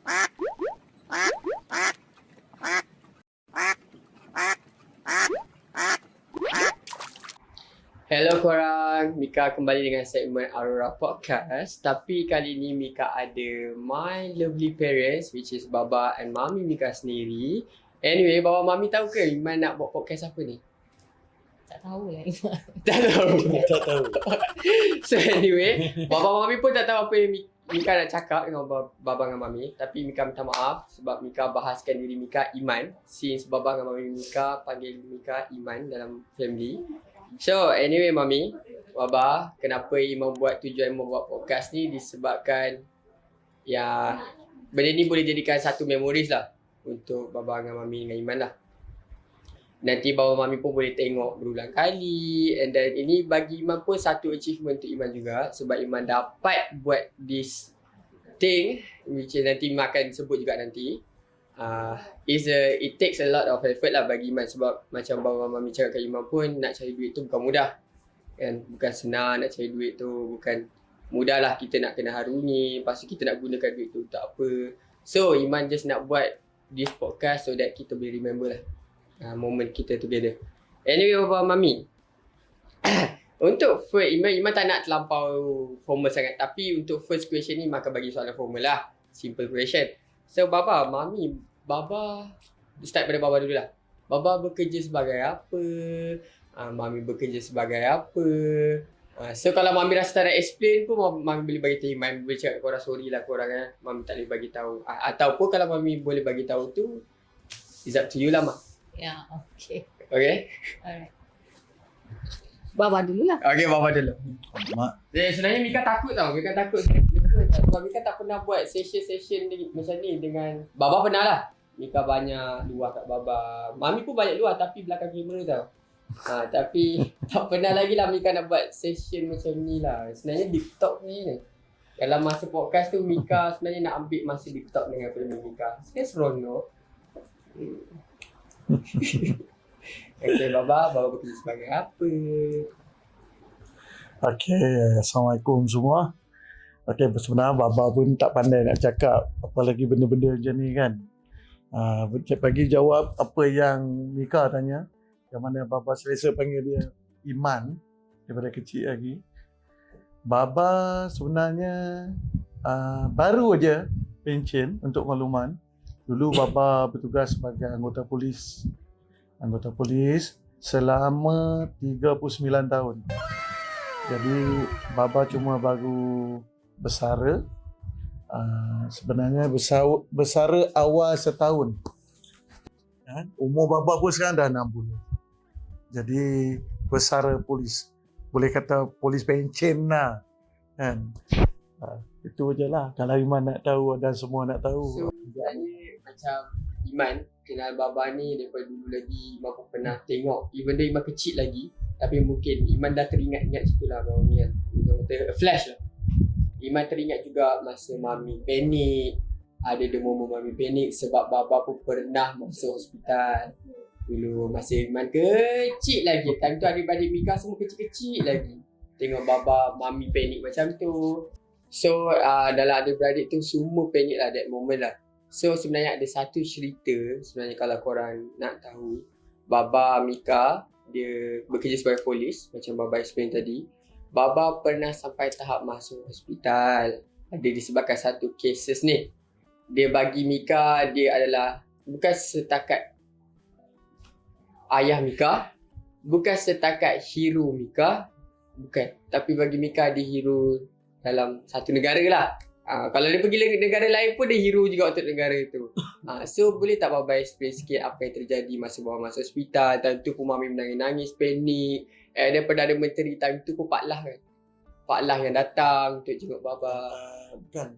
Hello korang, Mika kembali dengan segmen Aurora Podcast. Tapi kali ini Mika ada my lovely parents, which is Baba and Mami Mika sendiri. Anyway, Baba Mami tahu ke Iman nak buat podcast apa ni? Tak tahu lah Iman. Tak tahu. Tak tahu. So anyway, Baba Mami pun tak tahu apa yang Mika nak cakap dengan Baba dengan Mami. Tapi Mika minta maaf sebab Mika bahaskan diri Mika Iman. Since Baba dengan Mami Mika panggil Mika Iman dalam family. So anyway Mami, Baba, kenapa Iman buat tujuan membuat podcast ni disebabkan ya benda ni boleh jadikan satu memories lah untuk Baba dengan Mami dengan Iman lah. Nanti Baba Mami pun boleh tengok berulang kali, and then ini bagi Iman pun satu achievement untuk Iman juga sebab Iman dapat buat this thing which nanti Iman akan sebut juga nanti. It takes a lot of effort lah bagi Iman sebab macam Baba Mami cakap kat Iman pun nak cari duit tu bukan mudah kan, bukan senang nak cari duit tu, bukan mudah lah kita nak kena harungi, lepas tu kita nak gunakan duit tu tak apa. So Iman just nak buat this podcast so that kita boleh remember lah moment kita together. Anyway Baba Mami, untuk first Iman tak nak terlampau formal sangat, tapi untuk first question ni Iman akan bagi soalan formal lah, simple question. So Baba, Mami, Baba start pada Baba dulu lah. Baba bekerja sebagai apa? Mami bekerja sebagai apa? So kalau Mami rasa tak nak explain pun Mami boleh bagi tahu. Mami boleh cakap korang sorry lah korang kan. Mami tak boleh bagi tahu. Ataupun kalau Mami boleh bagi tahu tu, it's up to you lah Mak. Ya, okay. Okay? Alright. Baba dulu lah. Okay, Baba dulu. Mak, Sebenarnya Mika takut tau. Mika takut. Sebab Mika tak pernah buat session macam ni dengan Baba. Pernah lah Mika banyak luar kat Baba. Mami pun banyak luar tapi belakang kamera tau. Tapi tak pernah lagi lah Mika nak buat session macam ni lah. Sebenarnya deep talk ni dalam masa podcast tu Mika sebenarnya nak ambil masa deep talk dengan family Mika. Sebenarnya seronok. Okay Baba bekerja sebagai apa? okay, Assalamualaikum semua. Okay, sebenarnya Baba pun tak pandai nak cakap apalagi benda-benda macam ni kan. Bagi jawab apa yang Mika tanya, yang mana Baba selesa panggil dia Iman daripada kecil lagi. Baba sebenarnya baru aja pencen untuk makluman. Dulu Baba bertugas sebagai anggota polis selama 39 tahun. Jadi Baba cuma baru bersara. Sebenarnya bersara awal setahun. Umur Baba pun sekarang dah 60. Jadi bersara polis. Boleh kata polis pencen lah. Kan? Itu je lah. Kalau Iman nak tahu dan semua nak tahu. So sebenarnya macam Iman kenal Baba ni daripada dulu lagi. Iman pun pernah tengok, even though Iman kecil lagi, tapi mungkin Iman dah teringat-ingat situ lah Baba ni kan. Kata flash lah. Iman teringat juga masa Mami panik. Ada demo Mami panik sebab Baba pun pernah masuk hospital. Dulu masa Iman kecil lagi. Time tu adik-adik Mika semua kecil-kecil lagi. Tengok Baba, Mami panik macam tu. So dalam adik-beradik tu semua panik lah that moment lah. So sebenarnya ada satu cerita sebenarnya kalau korang nak tahu. Baba Mika dia bekerja sebagai polis macam Baba explain tadi. Baba pernah sampai tahap masuk hospital. Ada disebabkan satu cases ni. Dia bagi Mika dia adalah bukan setakat ayah Mika, bukan setakat hero Mika, bukan. Tapi bagi Mika dia hero dalam satu negara lah. Kalau dia pergi negara lain pun dia hero juga untuk negara tu. So boleh tak Baba explain sikit apa yang terjadi masa Baba masuk hospital? Time tu pun Mami menangis-nangis, panik. Dan Perdana Menteri time tu pun Pak Lah kan. Pak Lah yang datang untuk jenguk Baba. Bukan.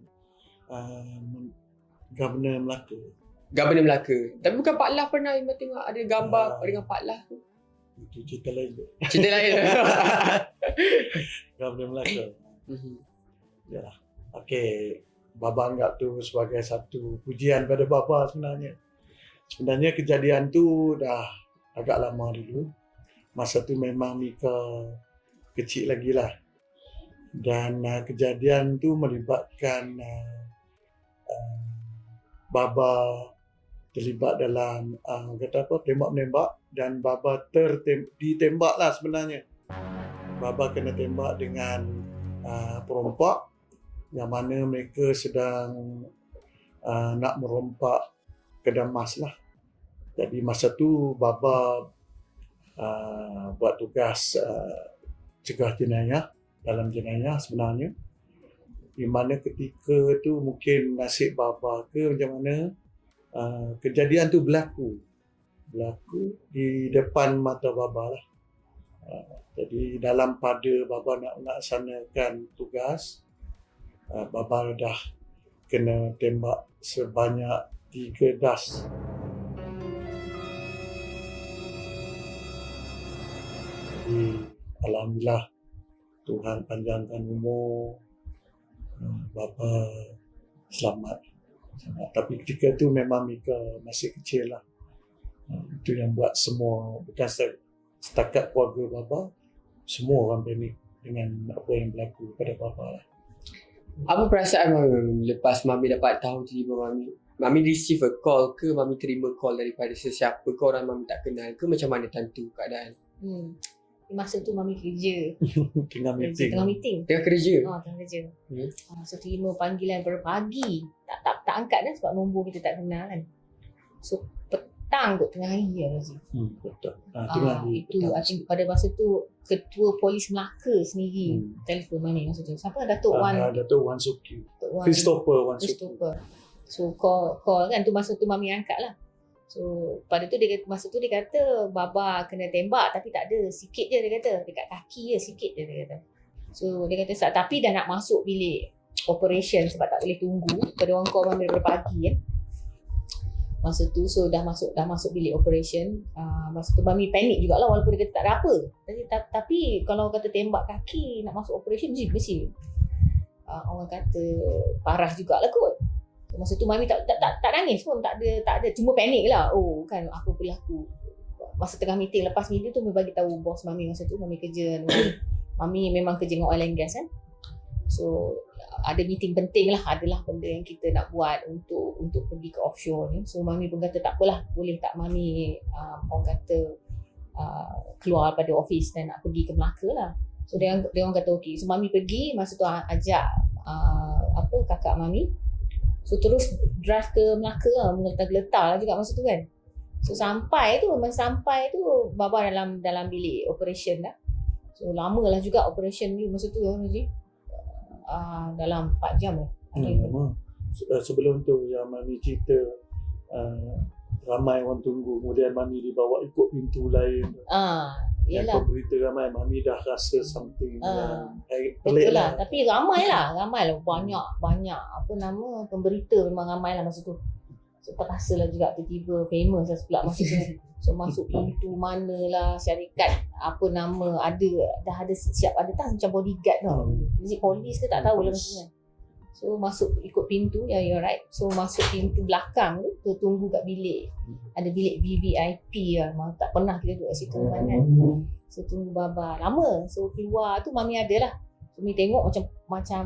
Governor Melaka. Governor Melaka. Tapi bukan Pak Lah pernah Iman tengok ada gambar dengan Pak Lah tu. Itu cerita lain tu. Cerita lain. Governor Melaka. Ya. Okey, Baba anggap tu sebagai satu pujian pada Baba sebenarnya. Sebenarnya kejadian tu dah agak lama dulu. Masa tu memang Mika kecil lagi lah. Dan kejadian tu melibatkan Baba terlibat dalam tembak-menembak dan Baba ditembak lah sebenarnya. Baba kena tembak dengan perompak yang mana mereka sedang nak merompak kedai emas lah. Jadi masa tu Baba buat tugas cegah jenayah dalam jenayah sebenarnya. Di mana ketika tu mungkin nasib Baba ke macam mana, kejadian tu berlaku di depan mata Baba lah. Jadi dalam pada Baba nak melaksanakan tugas, Baba dah kena tembak sebanyak 3 das. Jadi alhamdulillah Tuhan panjangkan umur, Baba selamat. Tapi ketika tu memang Mika masih kecil lah. Itu yang buat semua, bukan setakat keluarga Baba, semua orang panik dengan apa yang berlaku pada Baba lah. Apa perasaan Mami lepas Mami dapat tahu tiba Mami? Mami receive a call ke Mami terima call daripada sesiapa ke orang Mami tak kenal ke, macam mana tentu keadaan? Masa tu Mami kerja. Tengah Tengah meeting. Tengah kerja? Tengah kerja. So terima panggilan pada pagi. Tak angkat dah sebab nombor kita tak kenal kan. So petang kot tengah hari lah Razi. Betul. Itu I think pada masa tu Ketua Polis Melaka sendiri telefon Mami masa tu. Siapa? Datuk Wan. Datuk Wan Suki. Christopher Wan Suki. So call kan tu masa tu Mami angkat lah. So pada tu masa tu dia kata Baba kena tembak tapi tak ada, sikit je dia kata, dekat kaki je sikit je dia kata. So dia kata tapi dah nak masuk bilik operation sebab tak boleh tunggu. Pada orang call Mami daripada pagi kan. Masa tu so dah masuk bilik operation. Masa tu Mami panik jugalah walaupun dia kata tak ada apa. Tapi kalau kata tembak kaki nak masuk operation mesti orang kata parah jugalah kot. Masa tu Mami tak nangis pun, tak ada, cuma panik lah. Oh kan apa berlaku. Masa tengah meeting, lepas meeting tu Mami bagi tahu bos Mami masa tu Mami kerja. Mami memang kerja dengan oil and gas kan. So ada meeting penting lah, adalah benda yang kita nak buat untuk pergi ke offshore ni. So Mami pun kata tak apalah, boleh tak Mami orang kata keluar pada office dan nak pergi ke Melaka lah. So dia orang kata okey. So Mami pergi, masa tu ajak kakak Mami. So terus drive ke Melaka lah, mengeletar-geletar lah juga masa tu kan. So sampai tu Baba dalam bilik operation dah. So lama lah juga operation ni masa tu Razi. Dalam 4 jam lah. Sebelum tu yang Mami cerita ramai orang tunggu, kemudian Mami dibawa ikut pintu lain. Yang kau berita ramai, Mami dah rasa something betul lah. Tapi ramai lah, banyak pemberita memang ramai lah masa tu. So terasa lah juga tiba-tiba famous lah pula masa tu. So masuk pintu mana lah, syarikat dah ada siap, ada tak macam bodyguard tau. Is it polis ke tak tahu lah maksudnya. So masuk ikut pintu, you're right. So masuk pintu belakang tu, tunggu kat bilik. Ada bilik VVIP lah. Memang tak pernah kita duduk kat situ kan. So tunggu Baba. Lama. So keluar tu Mami ada lah. So Mami tengok macam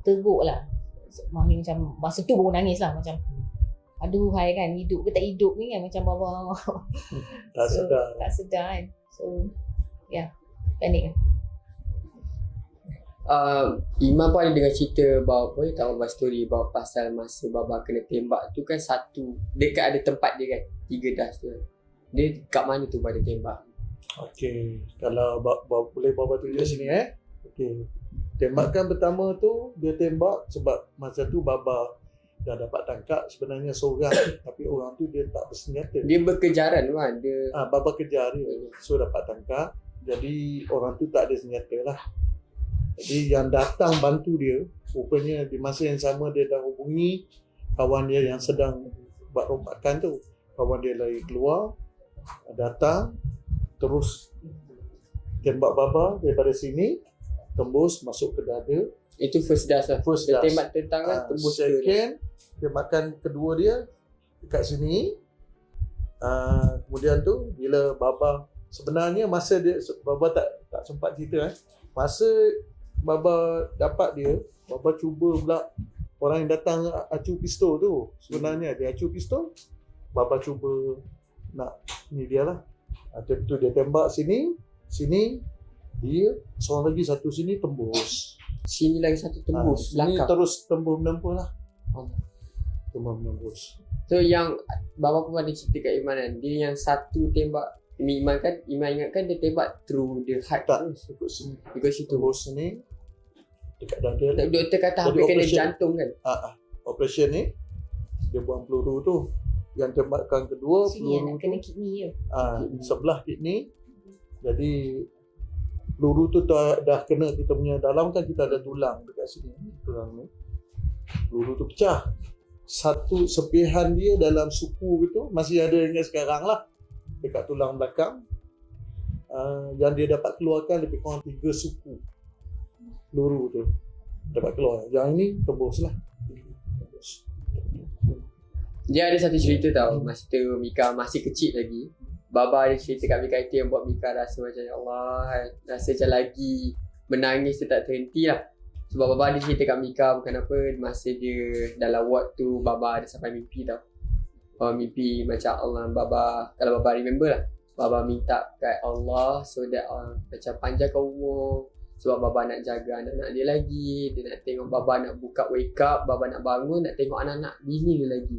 teruk lah. So, Mami macam masa tu baru nangis lah. Macam aduh hai kan, hidup ke tak hidup ni kan. Macam Baba tak sedar kan. So panik kan. Iman pun ada dengar cerita bahawa boleh tahu Abang story bahawa pasal masa Baba kena tembak tu kan satu dekat ada tempat dia kan 3 das tu kan. Dia kat mana tu pada tembak? Okey, kalau boleh Baba tunjuk sini Okey. Tembakan pertama tu dia tembak sebab masa tu Baba dah dapat tangkap sebenarnya seorang tapi orang tu dia tak bersenjata. Dia berkejaran kan. Baba kejar dia. So dapat tangkap. Jadi orang tu tak ada senjata lah. Jadi yang datang bantu dia, rupanya di masa yang sama dia dah hubungi kawan dia yang sedang buat rompakan tu. Kawan dia lari keluar, datang, terus tembak Baba daripada sini, tembus masuk ke dada. Itu first das lah. Tembak tentang kan tembus. Second, tembakan kedua dia dekat sini. Kemudian tu bila Baba, sebenarnya masa dia, Baba tak sempat cerita Masa Baba dapat dia, Baba cuba pula orang yang datang acu pistol tu sebenarnya dia acu pistol, baba cuba nak ni dia lah. Tu dia tembak sini, dia seorang lagi satu sini tembus. Sini lagi satu tembus Sini belakang. terus tembus menembus lah. Oh. Tembus menembus. So yang bapa pun ada cerita kat Iman kan, dia yang satu tembak ni Iman ingatkan dia tembak through the heart Tak, terus. ikut sini. Because itu Tembus sini dekat dada. doktor kata Jadi hampir kena operation. jantung kan. Operation ni dia buang peluru tu. Yang tembakan kedua Sini yang peluru nak tu kena kidney je. sebelah kidney. Jadi peluru tu dah kena kita punya dalam kan, kita ada tulang dekat sini. Tulang ni. Peluru tu pecah. Satu sepihan dia dalam suku itu masih ada hingga sekarang lah. Dekat tulang belakang. Yang dia dapat keluarkan lebih kurang 3 suku. Peluru tu dapat keluar. Yang ini tembus lah. Tembus. Dia ada satu cerita tau, masa tu Mika masih kecil lagi. Baba ada cerita kat Mika itu yang buat Mika rasa macam ya Allah, rasa macam lagi menangis tu tak terhenti lah. Sebab Baba ada cerita kat Mika bukan apa, masa dia dalam ward tu Baba ada sampai mimpi tau. Baba mimpi macam Allah, Baba, kalau Baba remember lah, Baba minta kat Allah so that macam panjangkan umur. Sebab Baba nak jaga anak-anak dia lagi. Dia nak tengok Baba nak buka wake up, Baba nak bangun, nak tengok anak-anak bini dia lagi.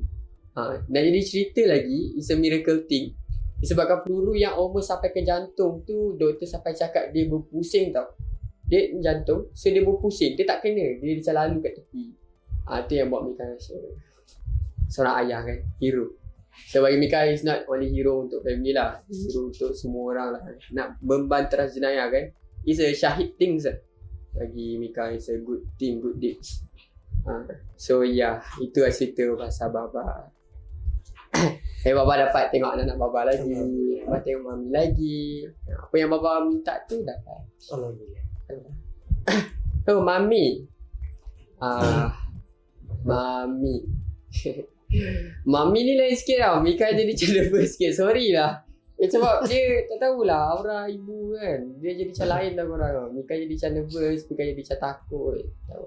Dan jadi cerita lagi, it's a miracle thing. Disebabkan peluru yang almost sampai ke jantung tu, doktor sampai cakap dia berpusing tau. Dia jantung, so dia berpusing. Dia tak kena, dia macam lalu kat tepi. Tu yang buat Mika rasa seorang ayah kan, hero. So bagi Mika is not only hero untuk family lah, hero untuk semua orang lah. Nak membanteras jenayah kan, it's a syahid things lah. Bagi Mika is a good thing, good deeds. So yeah, itu cerita pasal Baba. Baba dapat tengok anak-anak Baba lagi, Baba tengok Mami lagi. Apa yang Baba minta tu dapat. Alhamdulillah. Oh, Mami. Mami. Mami ni lain sikit tau. Mika jadi macam nervous sikit. Sorry lah. Sebab dia tak tahulah aura ibu kan. Dia jadi macam lain tau korang. Mika jadi macam nervous. Mika jadi macam takut. Tahu.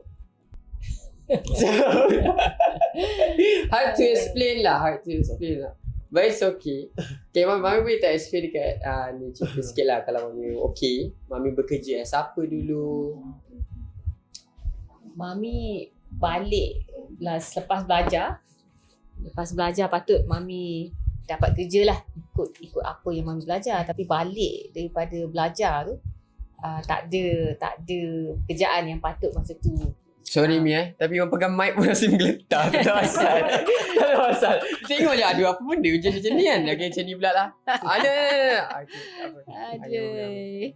Hard to explain lah. But it's okay. Okay, Mami boleh tak explain dekat ni cerita sikit lah kalau Mami okay. Mami bekerja as apa dulu? Mami balik lah selepas belajar. Lepas belajar patut Mami dapat kerja lah. Ikut apa yang Mami belajar. Tapi balik daripada belajar tu tak ada kerjaan yang patut masa tu. Sorry Mi tapi orang pegang mic pun rasa menggeletar. Tak ada asal. Tak ada asal. Tengok je aduh apa benda macam ni kan. Okay macam ni pula lah. Ada. Aduh.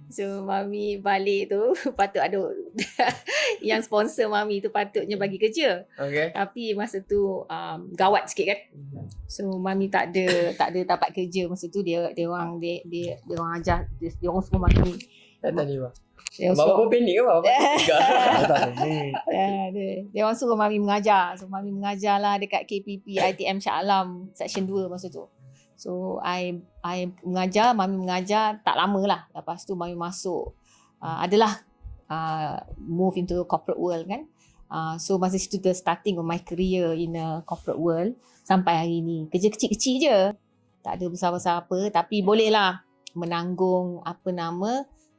So Mami balik tu patut ada yang sponsor Mami tu patutnya bagi kerja. Okay. Tapi masa tu gawat sikit kan. So Mami tak ada dapat kerja masa tu. Dia orang ajar dia orang semua Mami. Tak tadi bang. Dia Bapa pun panik ke bapa? Dia orang suruh Mami mengajar. So Mami mengajar lah dekat KPP ITM Shah Alam Section 2 masa tu. So I mengajar, Mami mengajar tak lama lah. Lepas tu Mami masuk adalah move into corporate world kan. So masa situ the starting of my career in a corporate world sampai hari ni. Kerja kecil-kecil je. Tak ada besar-besar apa tapi boleh lah menanggung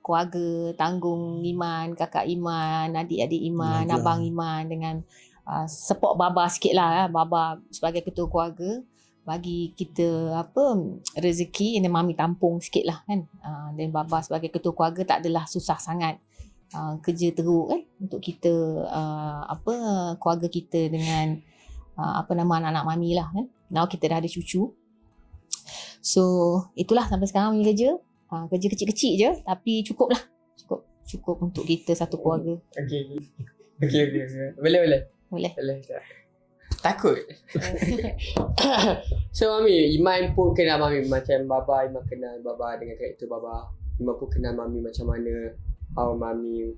keluarga, tanggung Iman, kakak Iman, adik-adik Iman, abang Iman dengan support Baba sikit lah. Baba sebagai ketua keluarga bagi kita rezeki dan Mami tampung sikit lah kan. Dan Baba sebagai ketua keluarga tak adalah susah sangat. Kerja teruk kan untuk kita keluarga kita dengan anak-anak Mami lah kan. Now kita dah ada cucu. So itulah sampai sekarang Mami kerja. Kerja kecil-kecil je tapi cukup lah. Cukup untuk kita satu keluarga. Okay. Boleh. Takut. So Mami, Iman pun kenal Mami macam Baba. Iman kenal Baba dengan karakter Baba. Iman pun kenal Mami macam mana, how Mami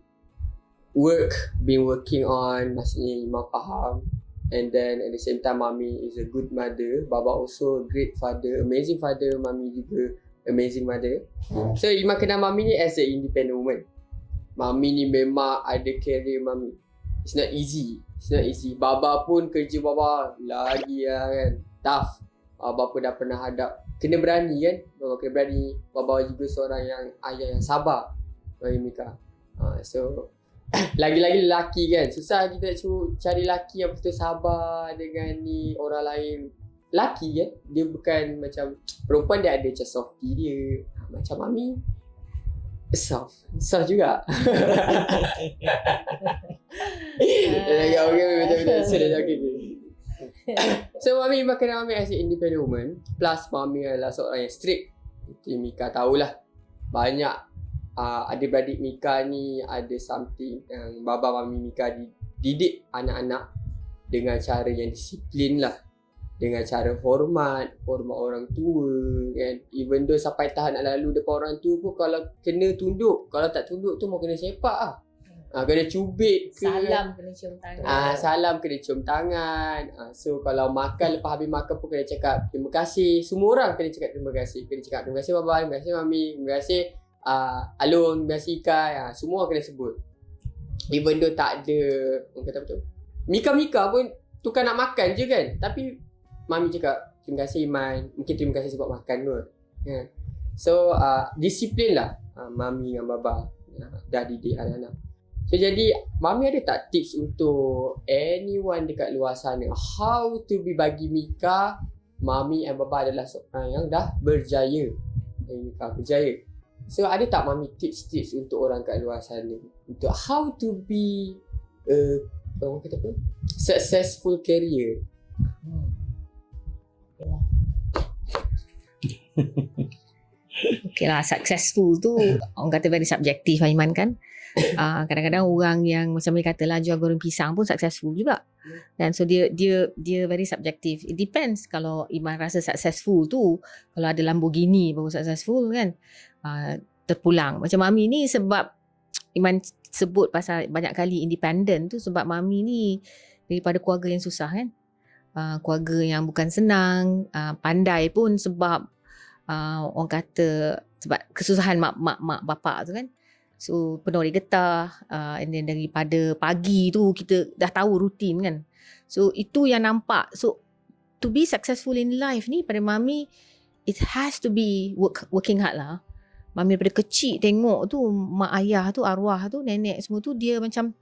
been working on. Maksudnya Iman faham. And then at the same time Mami is a good mother. Baba also a great father, amazing father. Mami juga amazing mother. So Iman kenal Mami ni as a independent woman. Mami ni memang ada career Mami. It's not easy. Baba pun kerja baba lagi lah kan. Tough. Baba pun dah pernah hadap. Kena berani kan. Baba kena berani. Baba juga seorang yang ayah yang sabar bagi Mika. So lagi-lagi lelaki kan. Susah kita cari lelaki yang betul sabar dengan ni orang lain. Lelaki kan. Dia bukan macam perempuan, dia ada macam softy dia. Macam Mami soft juga. So Mami kenal Mami as an independent woman. Plus Mami adalah seorang yang strict. Itu Mika tahulah. Banyak adik-beradik Mika ni ada something yang baba Mami Mika didik anak-anak dengan cara yang disiplin lah. Dengan cara hormat orang tua kan. Even though sampai tahap nak lalu depan orang tua pun, kalau kena tunduk, kalau tak tunduk tu mau kena sepak lah. Kena cubit ke, Salam kena cium tangan. salam kena cium tangan. So kalau makan, lepas habis makan pun kena cakap terima kasih. Semua orang kena cakap terima kasih. Kena cakap terima kasih baba, terima kasih mami, terima kasih Alun, terima kasih Ika. Semua kena sebut. Even though tak ada, orang kata betul, Mika pun tukar nak makan je kan, tapi Mami cakap terima kasih Iman, mungkin terima kasih sebab makan pun. So disiplin lah Mami dengan Baba dah didik anak-anak. So jadi Mami ada tak tips untuk anyone dekat luar sana, how to be bagi Mika, Mami dan Baba adalah seorang yang dah berjaya. Mika berjaya. So ada tak Mami tips-tips untuk orang kat luar sana untuk how to be orang kata apa? Successful career? Okay lah, successful tu orang kata very subjektif Iman kan. Kadang-kadang orang yang macam dia kata lah jual goreng pisang pun successful juga. Dan so dia very subjektif. It depends. Kalau Iman rasa successful tu, kalau ada Lamborghini baru successful kan, terpulang. Macam Mami ni, sebab Iman sebut pasal banyak kali independent tu, sebab Mami ni daripada keluarga yang susah kan. Keluarga yang bukan senang, pandai pun sebab orang kata sebab kesusahan mak bapak tu kan. So penuh dia getah, and then daripada pagi tu kita dah tahu rutin kan. So itu yang nampak. So to be successful in life ni pada Mami, it has to be working hard lah. Mami daripada kecil tengok tu mak ayah tu, arwah tu, nenek semua tu, dia macam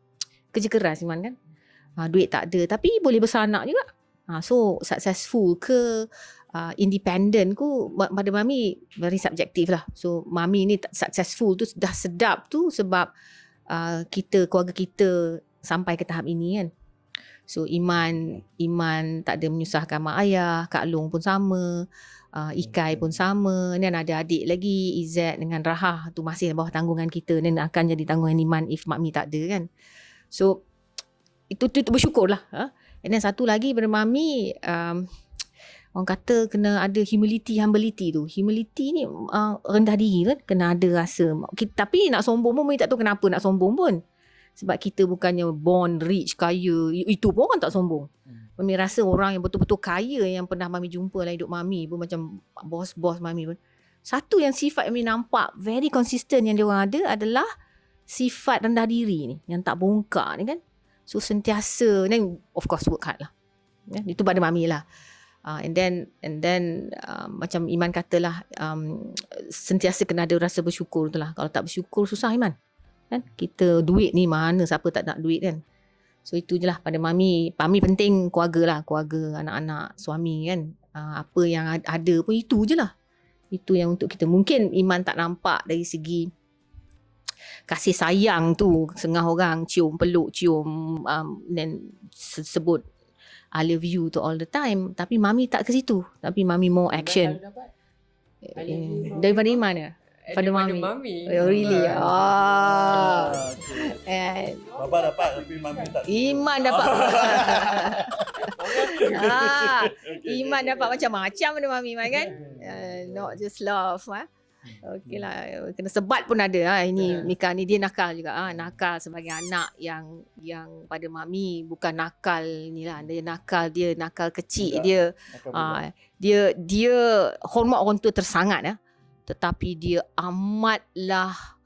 kerja keras Iman kan. Duit tak ada tapi boleh besar anak juga. So successful ke independent ku pada Mami very subjektif lah. So Mami ni successful tu dah sedap tu sebab keluarga kita sampai ke tahap ini kan. So Iman tak ada menyusahkan mak ayah, Kak Long pun sama, Ikai pun sama, dan ada adik lagi Izzat dengan Rahah tu masih bawah tanggungan kita dan akan jadi tanggungan Iman if Mami tak ada kan. So itu bersyukur lah. And then satu lagi pada Mami, orang kata kena ada humility tu. Humility ni rendah diri kan, kena ada rasa. Tapi nak sombong pun Mami tak tahu kenapa nak sombong pun. Sebab kita bukannya born rich, kaya. Itu pun orang tak sombong. Mami rasa orang yang betul-betul kaya yang pernah Mami jumpa dalam hidup Mami pun macam bos-bos Mami pun. Satu yang sifat Mami nampak very consistent yang diorang ada adalah sifat rendah diri ni, yang tak bongkar ni kan. So sentiasa, then of course work hard lah. Itu pada Mami lah. And then macam Iman katalah, sentiasa kena ada rasa bersyukur tu lah. Kalau tak bersyukur susah Iman kan. Kita duit ni mana siapa tak nak duit kan. So itu je lah pada Mami. Mami penting keluarga lah, keluarga, anak-anak, suami kan. Apa yang ada pun itu je lah. Itu yang untuk kita. Mungkin Iman tak nampak dari segi kasih sayang tu, setengah orang cium, peluk, cium, then sebut I love you tu all the time. Tapi Mami tak ke situ. Tapi Mami more action. Daripada Iman ya? Pada Mami. Oh, really? Baba dapat tapi Mami tak. Iman dapat. Iman dapat macam-macam pada Mami Iman kan? Not just love. Okey lah, kena sebat pun ada. Ini Mika ni dia nakal juga. Nakal sebagai anak yang pada Mami bukan nakal ni lah. Dia nakal kecil dia. Dia hormat orang tua tersangat ya. Tetapi dia amatlah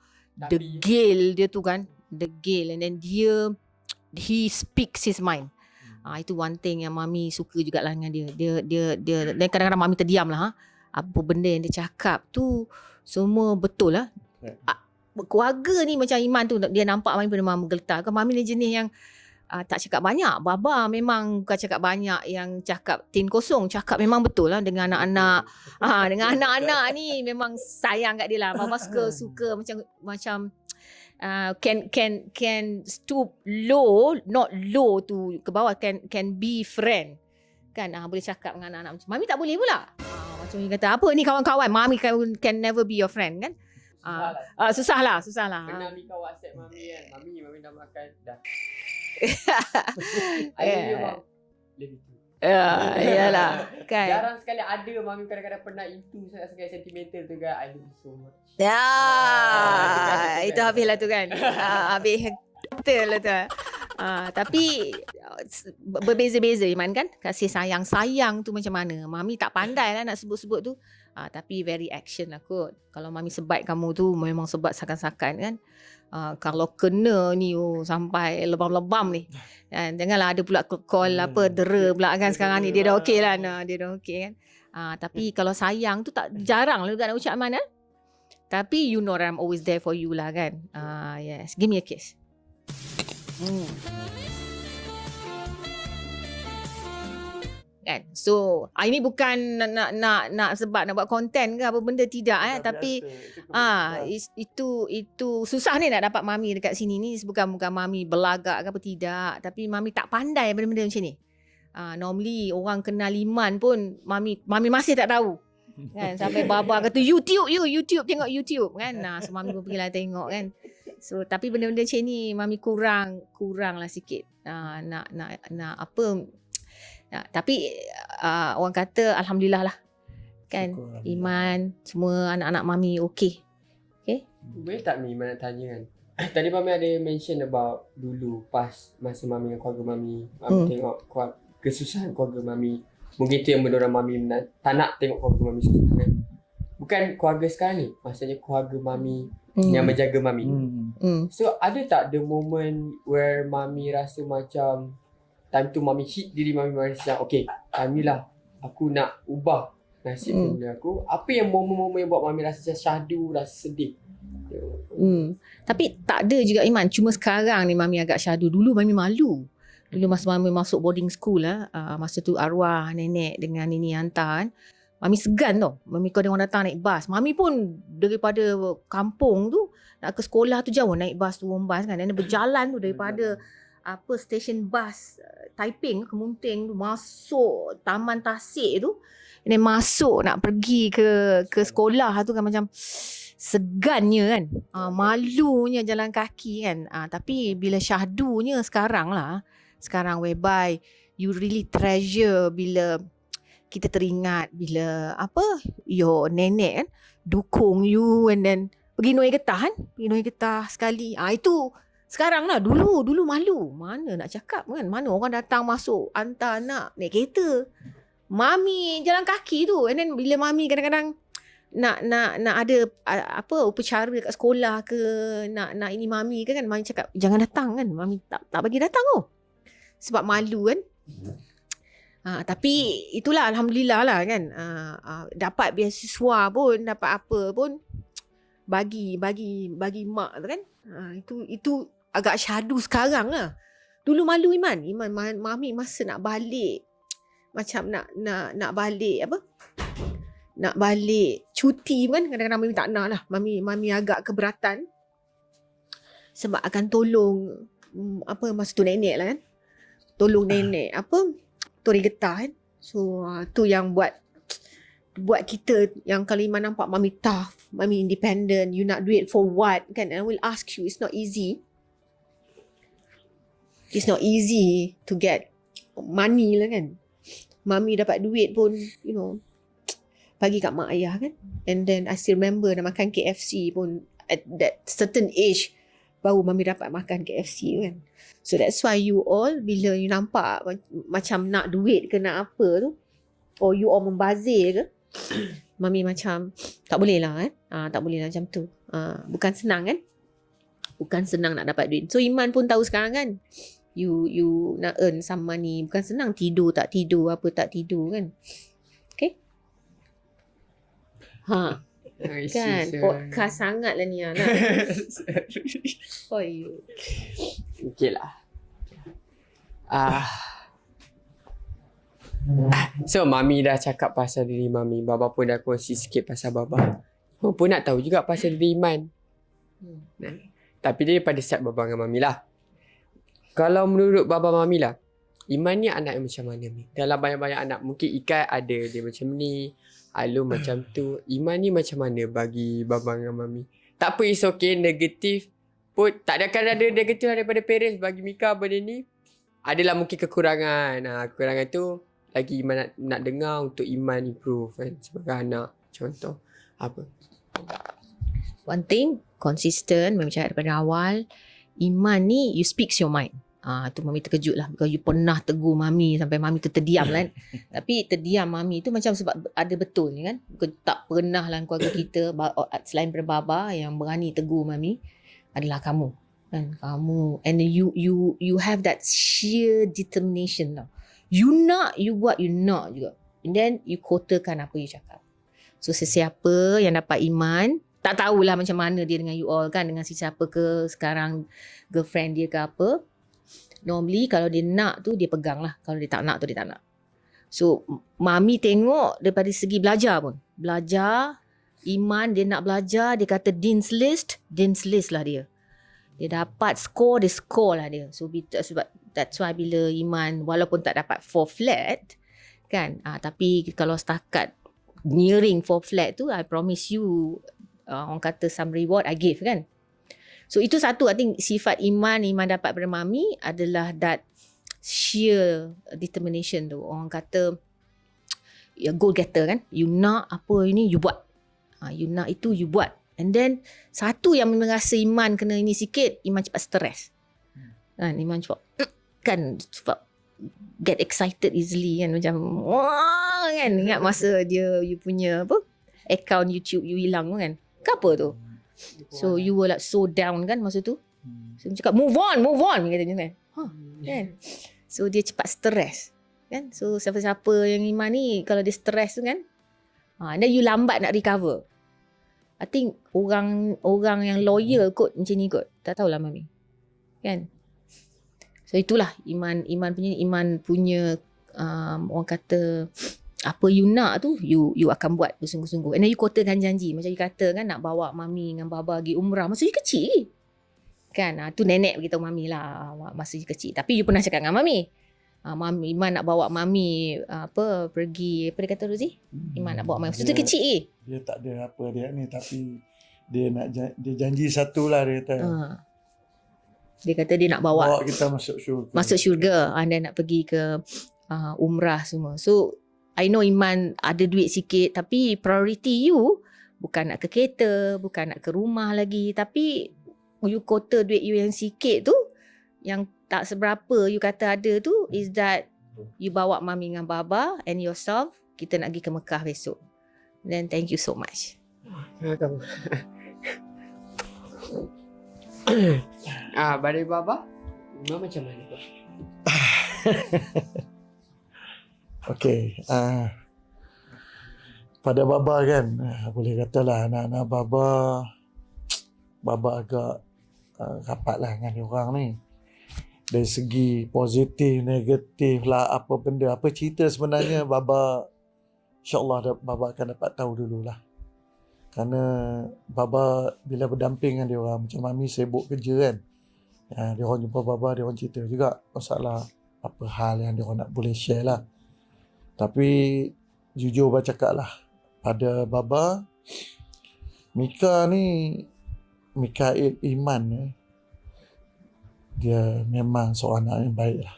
degil dia tu kan. Degil, and then dia he speaks his mind. Itu one thing yang mami suka jugalah dengan dia. Dia dan kadang-kadang mami terdiam lah. Apa benda yang dia cakap tu semua betul lah. Keluarga ni macam Iman tu, dia nampak mami pun memang menggetar. Mami ni jenis yang tak cakap banyak. Baba memang bukan cakap banyak, yang cakap tin kosong, cakap memang betul lah dengan anak-anak. Dengan anak-anak ni memang sayang kat dia lah. Baba suka macam can stoop low, not low tu ke bawah, can be friend. Kan boleh cakap dengan anak-anak macam mami tak boleh pula. Macam ni kata apa ni kawan-kawan, mami can never be your friend kan. Susah lah. Pernah Mika WhatsApp mami kan, mami dah makan dah. Lebih tu. Iyalah kan. Jarang sekali ada mami kadang-kadang pernah itu sangat-sangat sentimental tu kan. I love you so much. Itu habis lah tu kan. Habis betul lah tu. Tapi berbeza-beza Iman kan. Kasih sayang tu macam mana. Mami tak pandai lah nak sebut-sebut tu. Tapi very action lah kot. Kalau mami sebat kamu tu memang sebat sakan-sakan kan. Kalau kena ni sampai lebam-lebam ni. Janganlah ada pula call dera pula kan sekarang ni. Dia dah okey lah. Dia dah okey kan. Tapi kalau sayang tu tak jarang lah juga nak ucap Iman kan. Tapi you know I'm always there for you lah kan. Yes. Give me a kiss. Kan. So ini bukan nak sebab nak buat konten ke apa benda, tidak tapi itu susah ni nak dapat mami dekat sini ni. Bukan mami belagak ke apa, tidak, tapi mami tak pandai benda-benda macam ni. Normally orang kenal Iman pun mami masih tak tahu kan, sampai baba kata YouTube tengok YouTube kan. So mami pun pergilah tengok kan. So tapi benda-benda macam ni mami kurang lah sikit. Nak apa. Tapi orang kata alhamdulillah lah kan. Iman semua anak-anak mami okey. Boleh tak Iman nak tanya kan? Tadi mami ada mention about dulu pas masa mami dengan keluarga mami tengok kesusahan keluarga mami. Mungkin itu yang mendorong mami tak nak tengok keluarga mami susah kan. Bukan keluarga sekarang ni, maksudnya keluarga mami yang menjaga mami. So ada tak the moment where mami rasa macam time tu mami hit diri mami rasa okay, time ni lah aku nak ubah nasib dunia aku. Apa yang momen-momen yang buat mami rasa syahdu, rasa sedih? Tapi tak ada juga Iman. Cuma sekarang ni mami agak syahdu. Dulu mami malu. Dulu masa mami masuk boarding school masa tu arwah nenek dengan nini hantar kan. Mami segan tau. Mami kalau orang datang naik bas. Mami pun daripada kampung tu nak ke sekolah tu jauh, naik bas, turun bas kan. Dan berjalan tu daripada stesen bas Taiping ke Munting tu, masuk Taman Tasik tu, dan masuk nak pergi ke sekolah tu kan, macam segannya kan, malunya jalan kaki kan. Tapi bila syahdunya sekarang whereby you really treasure bila kita teringat bila your nenek kan dukung you, and then pergi Noi Getah sekali. Itu sekarang lah. Dulu malu. Mana nak cakap kan. Mana orang datang masuk hantar anak naik kereta. Mami jalan kaki tu. And then bila mami kadang-kadang nak ada upacara dekat sekolah ke, nak ini mami kan, mami cakap jangan datang kan. Mami tak bagi datang sebab malu kan. Tapi itulah alhamdulillah lah kan. Dapat beasiswa pun, dapat apa pun bagi mak tu kan. Itu agak syahdu sekarang lah. Dulu malu Iman mami masa nak balik, macam nak balik nak balik cuti kan, kadang-kadang mami tak nak lah. Mami agak keberatan sebab akan tolong masa tu nenek lah kan. Tolong nenek Tori Getah kan. So tu yang buat kita, yang kalau Iman nampak mami tough, mami independent, you nak duit for what kan. And I will ask you, it's not easy to get money lah kan. Mami dapat duit pun bagi kat mak ayah kan. And then I still remember nak makan KFC pun at that certain age baru mami dapat makan KFC kan. So that's why you all bila you nampak macam nak duit ke nak apa tu, or you all membazir ke, mami macam tak boleh lah kan. Tak boleh lah macam tu. Bukan senang kan. Bukan senang nak dapat duit. So Iman pun tahu sekarang kan. you nak earn some money. Bukan senang tidur tak tidur, apa tak tidur kan. Okay? Ha, kan? Podcast sangat lah ni anak. Oh, you. Okay lah. So Mami dah cakap pasal diri Mami. Baba pun dah kongsi sikit pasal Baba. Mama pun nak tahu juga pasal diri Iman. Tapi dia daripada start Baba dengan Mami lah. Kalau menurut Baba Mami lah, Iman ni anak yang macam mana ni? Dalam banyak-banyak anak, mungkin Ikai ada dia macam ni, Alun macam tu. Iman ni macam mana bagi Baba dengan Mami? Tak apa, it's okay. Negatif pun tak akan ada negatif daripada parents. Bagi Mika benda ni adalah mungkin kekurangan. Kekurangan tu lagi Iman nak dengar untuk Iman improve kan, sebagai anak. Contoh apa? One thing, consistent, memang cakap daripada awal. Iman ni, you speaks your mind. Tu Mami terkejut lah. Because you pernah tegur Mami sampai Mami tu terdiam kan. Tapi terdiam Mami tu macam sebab ada betul ni kan. Tak pernah lah keluarga kita, selain daripada Baba, yang berani tegur Mami adalah kamu. Kan? Kamu. And you have that sheer determination tau. You nak, you buat, you nak juga. And then you kotakan apa you cakap. So sesiapa yang dapat Iman, tak tahulah macam mana dia dengan you all kan, dengan sesiapa ke sekarang, girlfriend dia ke apa. Normally kalau dia nak tu dia pegang lah. Kalau dia tak nak tu dia tak nak. So Mami tengok daripada segi belajar pun. Belajar, Iman dia nak belajar, dia kata Dean's List lah dia. Dia dapat score, dia score lah dia. So sebab that's why bila Iman walaupun tak dapat 4 flat kan, tapi kalau setakat nearing 4 flat tu, I promise you, orang kata some reward I give kan. So itu satu, I think sifat Iman dapat daripada Mami adalah that sheer determination tu. Orang kata goal getter kan. You nak apa ini, you buat. You nak itu, you buat. And then satu yang merasa Iman kena ini sikit, Iman cepat stres. Kan, Iman cepat cepat get excited easily kan, macam wah kan. Ingat masa you punya apa, account YouTube you hilang kan. Kenapa tu? So you were like so down kan masa tu. So dia cakap move on katanya kan. Kan. So dia cepat stres kan. So siapa-siapa yang Iman ni kalau dia stres tu kan, then you lambat nak recover. I think orang yang loyal kot macam ni kot. Tak tahulah Mami. Kan? So itulah Iman punya orang kata apa you nak tu you akan buat bersungguh-sungguh. And then you kotakan janji. Macam you kata kan nak bawa Mami dengan Baba pergi umrah masa you kecil. Kan? Tu nenek beritahu Mami lah masa you kecil. Tapi you pernah cakap dengan Mami. Iman nak bawa Mami pergi, apa dia kata Rozi? Iman nak bawa Mami. Masa tu kecil Dia tak ada apa dia ni, tapi dia janji satu lah dia kata. Dia kata dia nak bawa kita masuk syurga. Masuk syurga. Dan nak pergi ke umrah semua. So I know Iman ada duit sikit, tapi priority you bukan nak ke kereta, bukan nak ke rumah lagi, tapi you quota duit you yang sikit tu, yang tak seberapa you kata ada tu, is that you bawa Mami dengan Baba and yourself, kita nak pergi ke Mekah besok. Then thank you so much. Badai Baba, macam mana? Okey, pada Baba kan, boleh katalah anak-anak Baba agak rapat lah dengan diorang ni. Dari segi positif, negatif lah, apa benda, apa cerita sebenarnya Baba, insyaAllah Baba akan dapat tahu dululah. Kerana Baba bila berdamping dengan diorang, macam Mami sibuk kerja kan, diorang jumpa Baba, diorang cerita juga masalah apa hal yang diorang nak boleh share lah. Tapi jujur bercakap lah, pada Baba, Mikail Iman ni, dia memang seorang anak yang baik lah.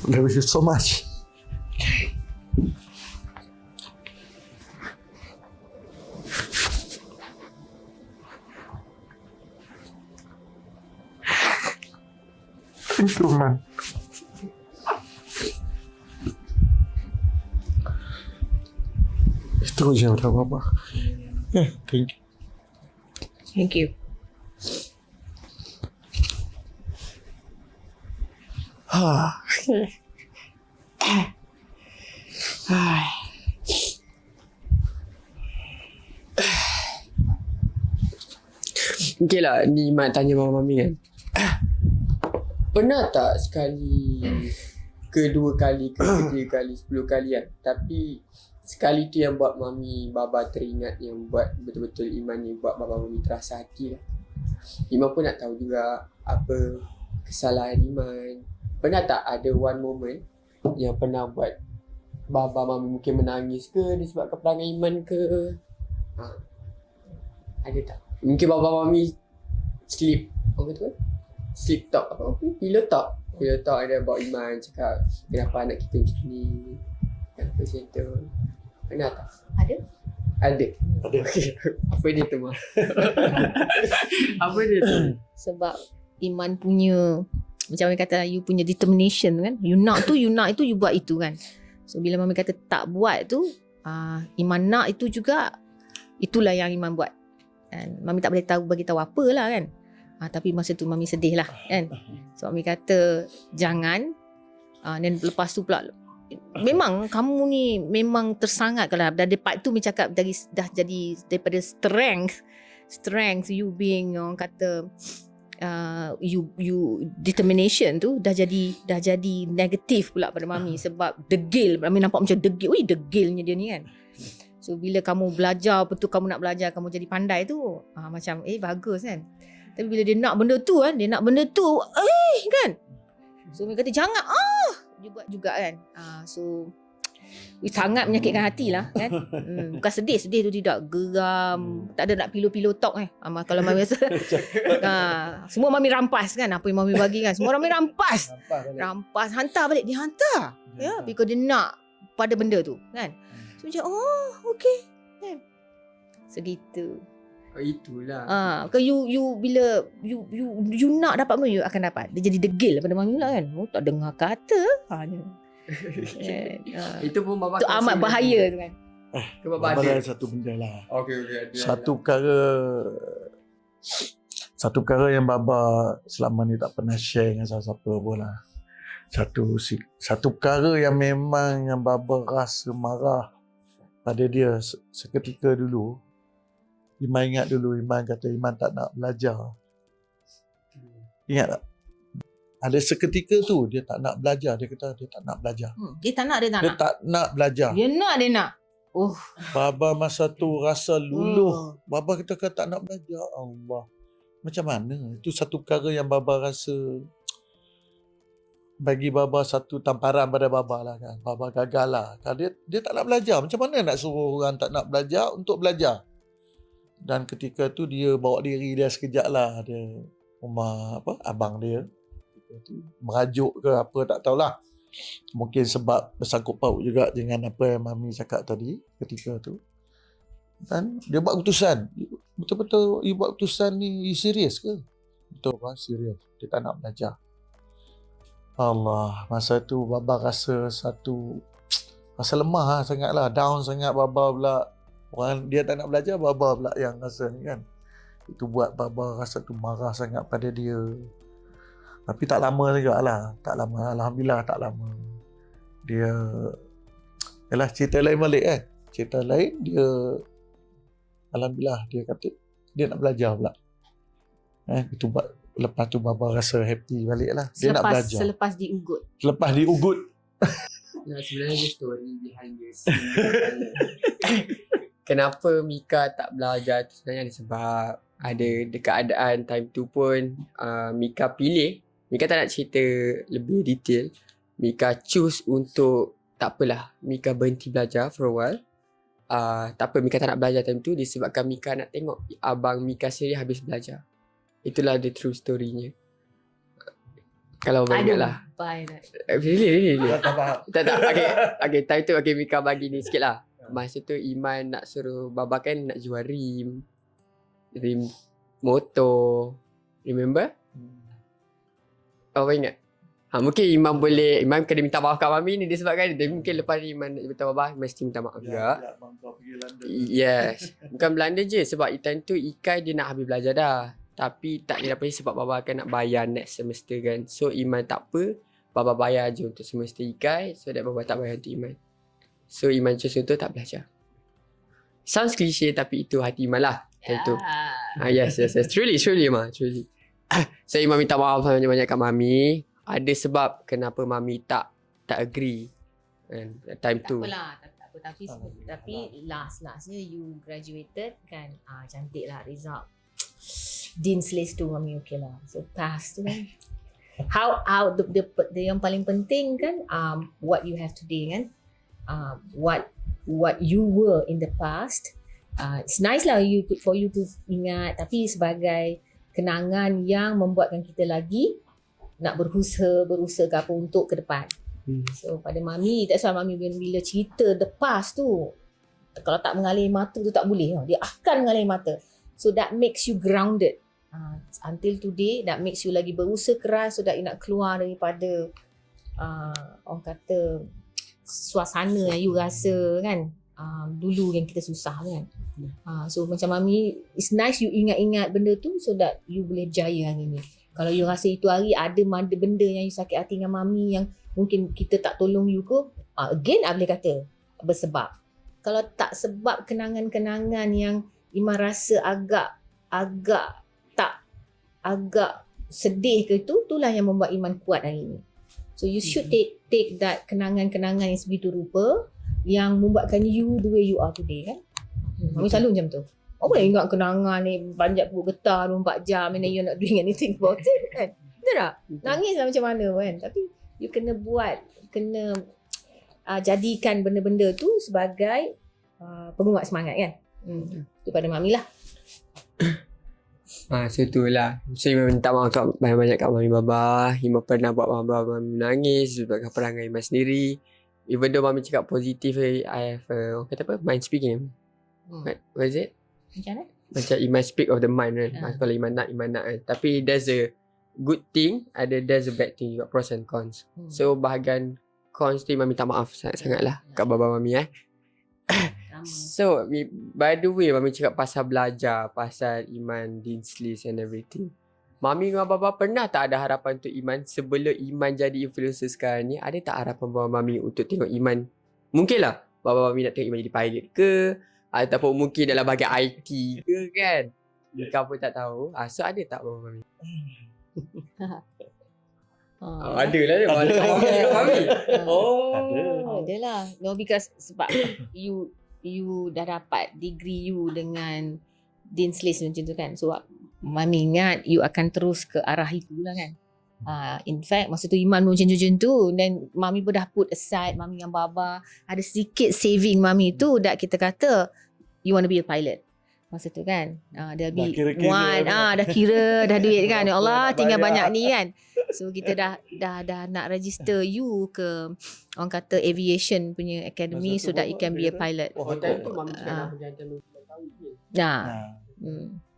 Love you so much. Thank you, man. Itu je udah Baba. Thank you. Thank you. Okay lah, ni Mat tanya Mama Mami kan. Pernah tak sekali, kedua kali, ketiga kali, 10 kali kan, tapi sekali tu yang buat Mami, Baba teringat, yang buat betul-betul Iman ni buat Baba Mami terasa hati lah. Iman pun nak tahu juga apa kesalahan Iman. Pernah tak ada one moment yang pernah buat Baba Mami mungkin menangis ke disebabkan perangai Iman ke? Ada tak? Mungkin Baba Mami sleep, apa tu? Sleep talk apa? Pillow talk. Pillow talk ada about Iman, cakap kenapa anak kita macam ni, kenapa macam tu. Pernah tak? Ada? Ada. Ada. Okay. Apa dia tu, Mak? Apa dia tu? Sebab Iman punya, macam Mami kata, you punya determination kan. You nak tu, you buat itu kan. So bila Mami kata tak buat tu, Iman nak itu juga, itulah yang Iman buat. And Mami tak boleh bagi tahu apa lah kan. Tapi masa tu Mami sedih lah kan. So Mami kata jangan. Dan lepas tu pula, memang kamu ni memang tersangat kalau dari part tu Mami cakap dah jadi daripada strength you being, orang kata you determination tu dah jadi negatif pula pada Mami. Sebab degil, Mami nampak macam degil. Ui, degilnya dia ni kan. So bila kamu belajar, betul kamu nak belajar, kamu jadi pandai tu, macam bagus kan. Tapi bila dia nak benda tu kan, kan. So Mami kata jangan dia buat juga kan. So sangat menyakitkan hati lah kan. Bukan sedih tu tidak, geram. Tak ada nak pillow talk kalau Mami rasa. Semua Mami rampas kan, apa yang Mami bagi kan, semua Mami rampas, hantar balik, dia hantar. Ya, because dia nak pada benda tu kan. So macam okay kan. Segitu. Itulah. Kalau you bila you nak dapat benda, you akan dapat. Dia jadi degil pada Mami lah kan. Tak dengar kata. Itu pun Baba tu amat bahaya tu kan. Baba ada satu benda lah. Okay. Satu perkara yang Baba selama ni tak pernah share dengan siapa-siapa pun lah. Satu perkara yang memang yang Baba rasa marah pada dia seketika dulu. Iman ingat dulu, Iman kata Iman tak nak belajar. Ingat tak? Ada seketika tu dia tak nak belajar. Dia kata dia tak nak belajar. Dia tak nak. Dia tak nak belajar. Dia nak. Baba masa tu rasa luluh. Baba kata tak nak belajar. Allah. Macam mana? Itu satu perkara yang Baba rasa bagi Baba satu tamparan pada Baba lah kan. Baba gagal lah. Dia tak nak belajar. Macam mana nak suruh orang tak nak belajar untuk belajar? Dan ketika tu dia bawa diri dia sekejap lah. Dia rumah abang dia. Merajuk ke apa tak tahulah. Mungkin sebab bersangkut paut juga dengan apa yang Mami cakap tadi ketika tu. Dan dia buat keputusan. Betul-betul you buat keputusan ni, you serius ke? Betul kan, serius. Dia tak nak belajar. Allah, masa tu Baba rasa lemah lah sangat lah, down sangat. Baba pula, orang dia tak nak belajar, Baba pula yang rasa ni kan. Itu buat Baba rasa tu marah sangat pada dia. Tapi tak lama juga lah, Alhamdulillah tak lama. Dia, yalah cerita lain balik kan. Cerita lain dia, Alhamdulillah dia kata dia nak belajar pula. Itu buat. Lepas tu Baba rasa happy balik lah. Dia nak belajar. Selepas diugut. Sebenarnya dia story behind this. Kenapa Mika tak belajar tu sebenarnya ada sebab. Ada keadaan time tu pun Mika pilih. Mika tak nak cerita lebih detail. Mika choose untuk tak apalah, Mika berhenti belajar for a while. Tak apa, Mika tak nak belajar time tu disebabkan Mika nak tengok abang Mika sendiri habis belajar. Itulah the true story-nya. Kalau banyak lah. Really. Tak. Okay, time tu Mika bagi ni sikit lah. Masa tu Iman nak suruh Baba kan nak jual rim motor. Remember? Baba ingat? Mungkin Iman kena minta maaf kat Mami ni disebabkan dia mungkin lepas ni Iman nak minta maaf mesti minta maaf juga. Ya, bang kau pergi London. Yes. Bukan Belanda je sebab time tu Ikai dia nak habis belajar dah. Tapi tak dia dapat sebab Baba akan nak bayar next semester kan. So Iman tak apa, Baba bayar je untuk semester Ikai, so that Baba tak bayar untuk Iman. So Iman choose untuk tak belajar. Sounds cliche tapi itu hati Iman lah. Tentu. Yes. Truly Iman. Truly. So Iman minta maaf banyak-banyak kat Mami. Ada sebab kenapa Mami tak agree kan time tu. Tak apa. Tapi lastnya you graduated kan. Cantik lah result. Dean's list tu Mami okay lah. So pass tu kan. How the yang paling penting kan what you have today kan. What you were in the past. It's nice lah for you to ingat, tapi sebagai kenangan yang membuatkan kita lagi nak berusaha ke apa untuk ke depan. So pada Mami, that's why Mami bila cerita the past tu, kalau tak mengalir mata tu tak boleh. Dia akan mengalir mata. So that makes you grounded. Until today, that makes you lagi berusaha keras so that you nak keluar daripada orang kata suasana yang you rasa kan dulu yang kita susah kan. So macam Mami, it's nice you ingat-ingat benda tu so that you boleh berjaya hari ni. Kalau you rasa itu hari ada benda yang you sakit hati dengan Mami yang mungkin kita tak tolong you ke, again I boleh kata bersebab. Kalau tak sebab kenangan-kenangan yang Iman rasa agak sedih ke itulah yang membuat Iman kuat hari ni. So you should take that kenangan-kenangan yang sebegitu rupa yang membuatkan you the way you are today kan. Mami selalu macam tu. Apa boleh ingat kenangan ni panjat pukul getah 24 jam and then you're not doing anything about it kan. Betul tak? Nangis lah macam mana kan. Tapi you kena jadikan benda-benda tu sebagai penguat semangat kan. Itu pada Mami lah. So itulah. So Iman minta maaf banyak-banyak kat Mami Baba. Iman pernah buat Baba menangis sebab perangai Iman sendiri. Even though Mami cakap positif, I have kata apa? Mind speaking. What is it? Macam mana? Macam Iman speak of the mind kan. Kalau Iman nak kan. Tapi there's a good thing, there's a bad thing juga, pros and cons. So bahagian cons tu Iman minta maaf sangat-sangat lah kat Baba Mami So by the way Mami cakap pasal belajar, pasal Iman Dean's list and everything. Mami dengan Baba pernah tak ada harapan untuk Iman sebelum Iman jadi influencer sekarang ni? Ada tak harapan Baba Mami untuk tengok Iman? Mungkin lah Baba Mami nak tengok Iman jadi pilot ke, ataupun mungkin dalam bahagian IT ke kan. Kau pun tak tahu. So ada tak Baba Mami? Ada lah dia. Mami. Ada lah. No, because sebab you dah dapat degree you dengan Dean's list macam tu kan. So Mami ingat you akan terus ke arah itu lah kan. In fact masa tu Iman pun macam tu. Dan Mami pun dah put aside, Mami dengan Baba ada sedikit saving Mami tu dah kita kata you want to be a pilot. Masa tu kan dah be one dah kira dah duit kan. Ya Allah tinggal banyak ni kan. So kita dah nak register you ke orang kata aviation punya academy so that you can be a pilot. Time tu Mami dah berjantan 2 tahun je.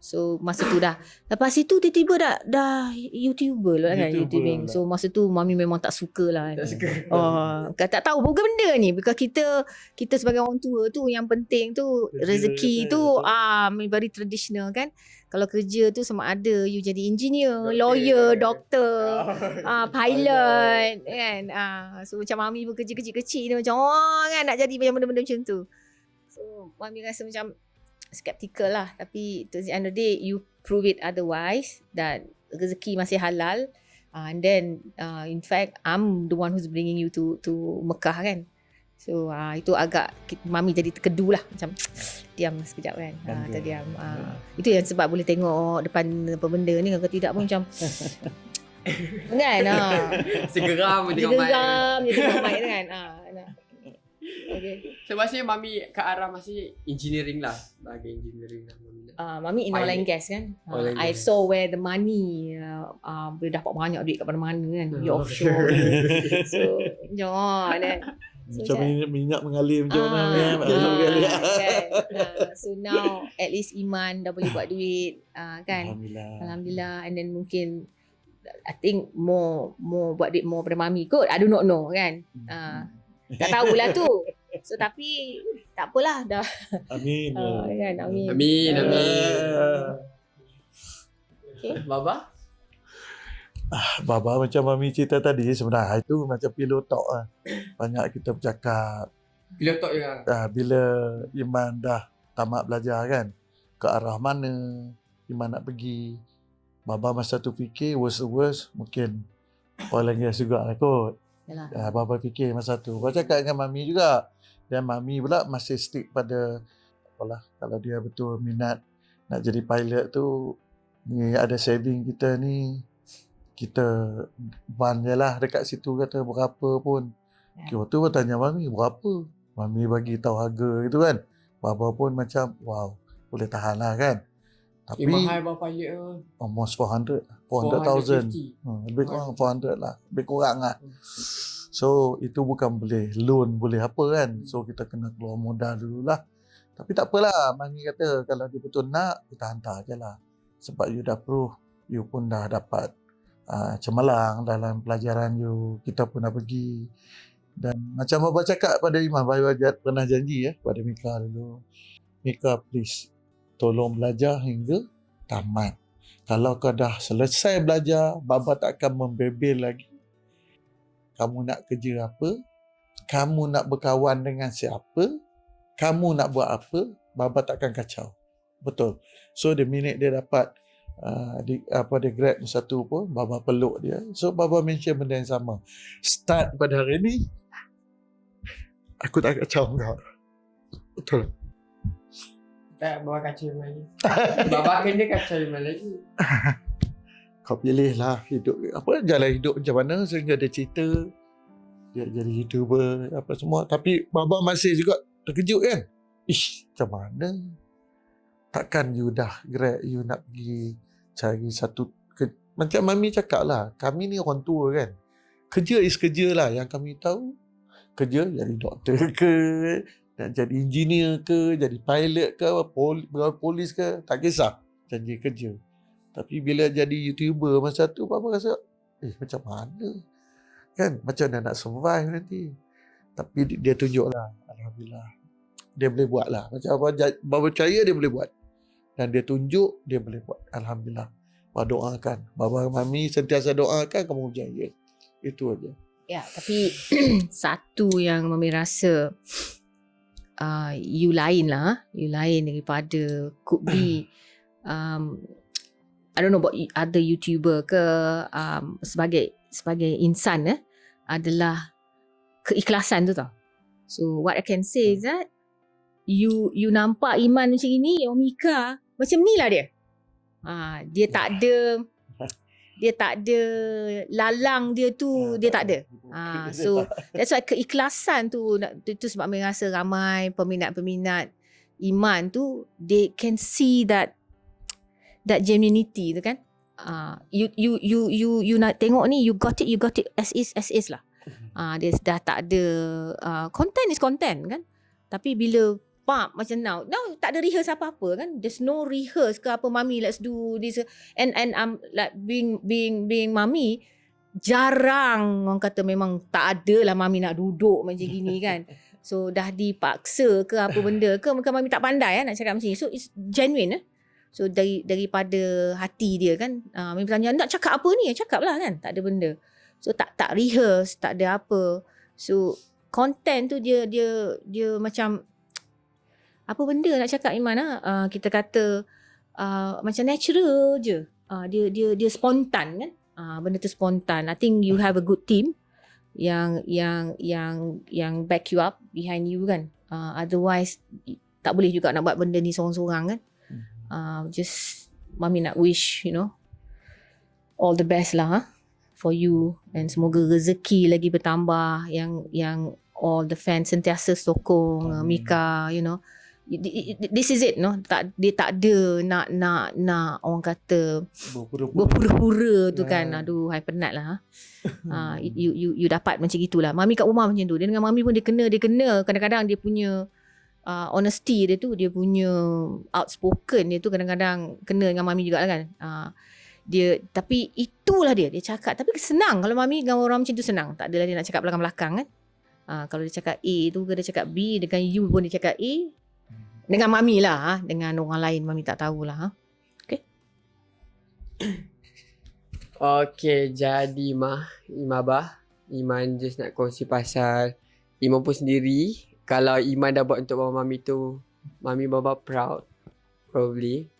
So masa tu dah. Lepas itu tiba-tiba dah YouTuber lah kan. YouTubing. So masa tu Mami memang tak suka lah kan. Tak tahu bukan benda ni. Because kita sebagai orang tua tu yang penting tu rezeki tu very traditional kan. Kalau kerja tu sama ada you jadi engineer, lawyer, doktor, pilot kan. So macam Mami pun kerja kecil-kecil ni macam kan nak jadi benda-benda macam tu. So Mami rasa macam skeptical lah. Tapi to the end of the day you prove it otherwise that rezeki masih halal. And then in fact I'm the one who's bringing you to Mekah kan. So itu agak Mami jadi terkedu lah. Macam diam sekejap kan. Terdiam. Itu yang sebab boleh tengok depan apa benda ni. Kalau tidak pun macam kan. Segeram tengok mic kan. Okay. So maksudnya Mami ke arah masih engineering lah. Bahagian engineering lah Mami. Mami in oil and gas kan. I saw where the money boleh dapat banyak duit kat mana-mana kan. You offshore. So macam minyak mengalir macam mana so now at least Iman dah boleh buat duit kan. Alhamdulillah. And then mungkin I think more buat duit more pada mami kot. I do not know kan. Tak tahulah tu. So tapi tak apalah dah. Amin. Kan, amin. Amin. Okay. Baba? Baba macam Mami cerita tadi, sebenarnya itu macam pillow talk lah. Banyak kita bercakap Pilot talk juga. bila Iman dah tamat belajar kan, ke arah mana Iman nak pergi. Baba masa tu fikir worst mungkin oil and gas juga lah kot. Yalah. Baba fikir masa tu. Baba cakap dengan Mami juga. Dan Mami pula masih stick pada apalah, kalau dia betul minat nak jadi pilot tu, ni ada saving kita ni, kita ban je lah dekat situ, kata berapa pun. Waktu pun tanya Mami berapa. Mami bagi tahu harga gitu kan. Baba pun macam wow, boleh tahan lah kan. Tapi mahal berapa pilot tu? almost 400,000. 450. Lebih kurang 400 lah. Lebih kurang lah. So itu bukan boleh loan, boleh apa kan. So kita kena keluar modal dululah. Tapi tak apalah. Mami kata kalau dia betul nak, kita hantar je lah. Sebab you dah proof, you pun dah dapat cemerlang dalam pelajaran you. Kita pun dah pergi. Dan macam Baba cakap pada Iman, Baba pernah janji pada Mika dulu. Mika please, tolong belajar hingga tamat. Kalau kau dah selesai belajar, Baba tak akan membebel lagi. Kamu nak kerja apa? Kamu nak berkawan dengan siapa? Kamu nak buat apa? Baba tak akan kacau. Betul. So the minute dia dapat dia grad masa tu pun, Baba peluk dia. So Baba mention benda yang sama. Start pada hari ni, aku tak kacau kau. Betul. Tak, Baba kacau Iman lagi. Baba kena kacau Iman lagi. Kau pilih lah hidup apa, jalan hidup macam mana sehingga dia cerita dia jadi YouTuber apa semua. Tapi Baba masih juga terkejut kan. Macam mana? Takkan you dah grad, you nak pergi cari satu macam Mami cakap lah, kami ni orang tua kan. Kerja is kerja lah. Yang kami tahu, kerja jadi doktor ke, nak jadi engineer ke, jadi pilot ke, polis ke, tak kisah. Janji kerja. Tapi bila jadi YouTuber masa tu, Baba rasa, macam mana? Kan, macam mana nak survive nanti? Tapi dia tunjuk lah, Alhamdulillah. Dia boleh buat lah. Macam Baba percaya dia boleh buat. Dan dia tunjuk, dia boleh buat. Alhamdulillah. Baba doakan. Baba Mami sentiasa doakan kamu berjaya. Itu aja. Ya, tapi satu yang Mami rasa you lain lah. You lain daripada could be I don't know about other YouTuber ke, sebagai insan adalah keikhlasan tu tau. So what I can say is that you nampak Iman macam ni, Mika macam ni lah dia. Dia tak ada lalang dia tu, dia tak ada. So that's why keikhlasan tu sebab saya rasa ramai peminat-peminat Iman tu, they can see that genuinity tu kan. You nak tengok ni, you got it as is lah. Dia dah tak ada content is content kan. Tapi bila macam now tak ada rehearse apa-apa kan. There's no rehearse ke apa, Mami let's do this, and like being Mami, jarang orang kata memang tak ada lah Mami nak duduk macam gini kan. So dah dipaksa ke apa benda ke, Mami tak pandai nak cakap macam ni. So it's genuine So daripada hati dia kan. Mami bertanya, nak cakap apa ni? Cakap lah kan. Tak ada benda. So tak rehearse, tak ada apa. So content tu dia macam apa benda nak cakap Iman kita kata macam natural je. Dia spontan kan. Benda tu spontan. I think you have a good team yang back you up behind you kan. Otherwise tak boleh juga nak buat benda ni seorang-seorang kan. Just Mami nak wish all the best lah for you, and semoga rezeki lagi bertambah, yang all the fans sentiasa sokong Mika, this is it, dia tak ada nak orang kata berpura-pura tu kan. Aduh, hai penat lah. You dapat macam gitulah. Mami kat rumah macam tu. Dia dengan Mami pun dia kena kadang-kadang dia punya honesty dia tu, dia punya outspoken dia tu kadang-kadang kena dengan Mami juga lah kan. Tapi itulah dia cakap. Tapi senang kalau mami dengan orang macam tu senang. Tak adalah dia nak cakap belakang-belakang kan. Kalau dia cakap A tu ke dia cakap B, dengan you pun dia cakap A. Dengan mami lah, dengan orang lain mami tak tahulah. Okay. Okay, jadi Imabah, Iman just nak kongsi pasal Iman pun sendiri. Kalau Iman dah buat untuk bapa mami tu, mami baba proud probably.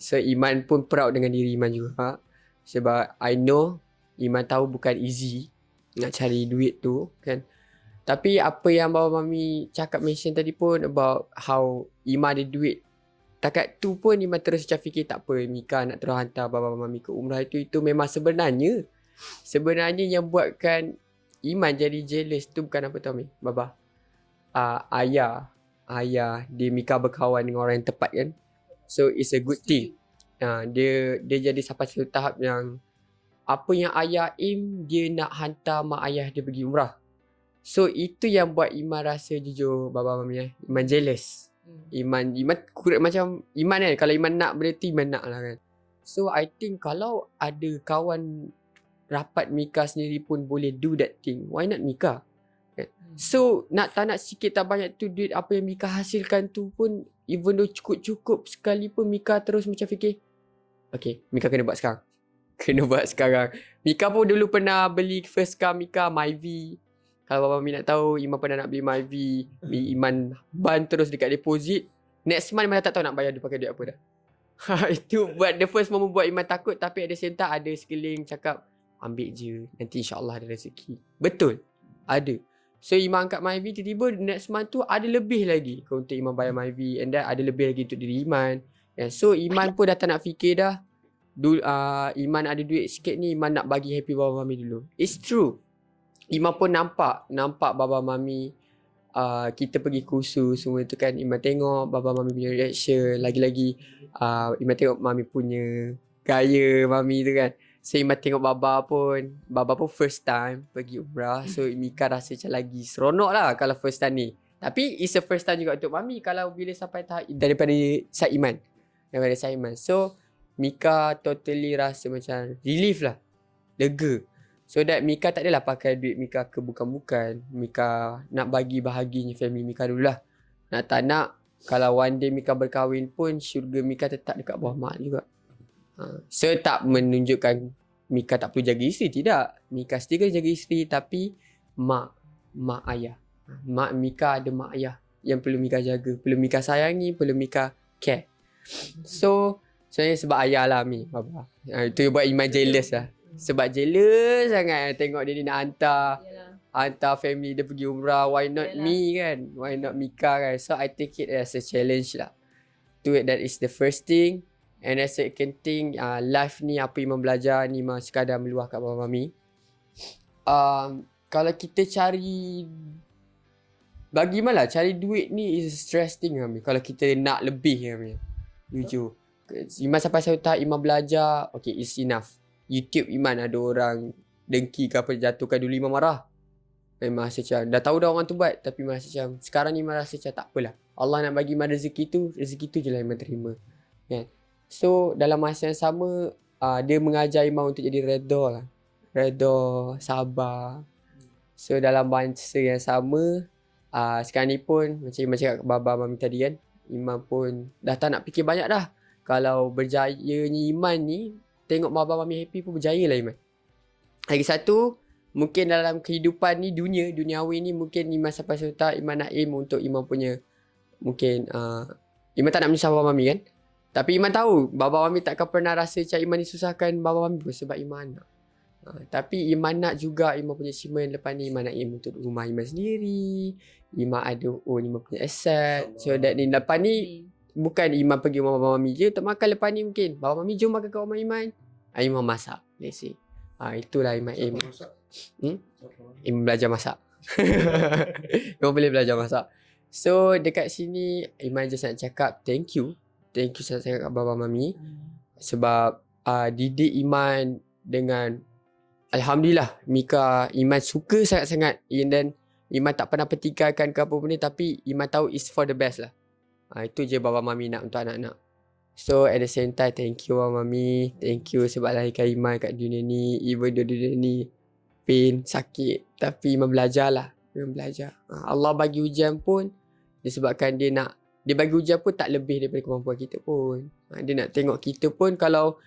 So Iman pun proud dengan diri Iman juga. Sebab I know Iman tahu bukan easy nak cari duit tu kan. Tapi apa yang bapa mami cakap mention tadi pun about how Iman ada duit, takat tu pun Iman terus macam fikir tak apa, Mika nak terus hantar bapa mami ke umrah itu memang sebenarnya yang buatkan Iman jadi jealous tu bukan apa tahu Mi, baba. Ayah dia Mika berkawan dengan orang yang tepat kan. So it's a good thing. Dia jadi sampai satu tahap yang apa yang ayah aim, dia nak hantar mak ayah dia pergi umrah. So itu yang buat Iman rasa jujur baba mami Iman jealous. Iman macam Iman kan, kalau Iman nak benda tu Iman nak lah kan. So I think kalau ada kawan rapat Mika sendiri pun boleh do that thing, why not Mika kan? So tak nak sikit tak banyak tu duit apa yang Mika hasilkan tu pun, even though cukup-cukup sekali pun Mika terus macam fikir okay, Mika kena buat sekarang. Mika pun dulu pernah beli first car Mika, Myvi. Kalau bapa mami nak tahu, Iman pernah nak beli Myvi. Iman ban terus dekat deposit. Next month Iman dah tak tahu nak bayar dia pakai duit apa dah. Itu buat the first moment buat Iman takut. Tapi at the same time ada sekeliling cakap, ambil je, nanti insyaAllah ada rezeki. Betul, ada. So Iman angkat Myvi, tiba-tiba next month tu ada lebih lagi untuk Iman bayar Myvi. And then ada lebih lagi untuk diri Iman. So Iman pun dah tak nak fikir dah. Iman ada duit sikit ni, Iman nak bagi happy bapa mami dulu. It's true. Iman pun nampak baba mami kita pergi kursus semua tu kan. Iman tengok baba mami punya reaction. Lagi-lagi Iman tengok mami punya gaya mami tu kan. So Iman tengok baba pun first time pergi umrah. So Mika rasa macam lagi seronok lah kalau first time ni. Tapi it's a first time juga untuk mami kalau bila sampai tahap daripada Syed Iman. So Mika totally rasa macam relief lah, lega. So that Mika tak adalah pakai duit Mika ke bukan-bukan. Mika nak bagi bahaginya family Mika dulu lah. Nak tak nak, kalau one day Mika berkahwin pun, syurga Mika tetap dekat bawah mak juga. So tak menunjukkan Mika tak perlu jaga isteri, tidak. Mika still kena jaga isteri, tapi mak ayah. Mak Mika ada mak ayah yang perlu Mika jaga, perlu Mika sayangi, perlu Mika care. So sebenarnya sebab ayah lah Mi, baba. Itu yang buat Iman jealous lah. Sebab jealous sangat tengok dia ni nak hantar family dia pergi umrah. Why not me kan? Why not Mika kan? So I take it as a challenge lah. That is the first thing. And the second thing, life ni apa Iman belajar ni Iman sekadar meluahkan bapa mami. Kalau kita cari, bagi Iman lah, cari duit ni is a stress thing Iman. Kalau kita nak lebih Iman, jujur. Iman sampai satu tahap Iman belajar, okay, it's enough. YouTube Iman ada orang dengki ke apa jatuhkan, dulu Iman marah. Memang rasa macam dah tahu dah orang tu buat, tapi Iman rasa macam sekarang ni Iman rasa macam tak apalah. Allah nak bagi Iman rezeki tu je lah Iman terima. Kan? So dalam masa yang sama dia mengajar Iman untuk jadi redha lah. Redha, sabar. So dalam masa yang sama sekarang ni pun macam Iman cakap ke baba mami tadi kan, Iman pun dah tak nak fikir banyak dah. Kalau berjayanya Iman ni, tengok baba mami happy pun berjaya lah Iman. Lagi satu, mungkin dalam kehidupan ni, duniawi ni, mungkin Iman sampai satu tahap Iman nak aim untuk Iman punya, mungkin Iman tak nak menyusahkan baba mami kan. Tapi Iman tahu baba mami takkan pernah rasa macam Iman disusahkan baba mami pun sebab Iman nak. Tapi Iman nak juga Iman punya achievement lepas ni. Iman nak aim untuk rumah Iman sendiri. Iman ada Iman punya asset. So that ni lepas ni bukan Iman pergi rumah baba mami je untuk makan. Lepas ni mungkin baba mami jom makan kat rumah Iman, Iman masak, let's say. Itulah Iman aim. Iman belajar masak. Iman boleh belajar masak. So dekat sini Iman just nak cakap thank you sangat-sangat kat baba mami. Sebab didik Iman dengan, alhamdulillah, Mika, Iman suka sangat-sangat. And then Iman tak pernah pertikaikan ke apa benda, tapi Iman tahu it's for the best lah. Itu je baba mami nak untuk anak-anak. So at the same time, thank you Mami. Thank you sebab lahirkan Iman kat dunia ni. Even though dunia ni pain, sakit, tapi Iman belajar lah. Iman belajar. Allah bagi ujian pun disebabkan dia bagi ujian pun tak lebih daripada kemampuan kita pun. Dia nak tengok kita pun kalau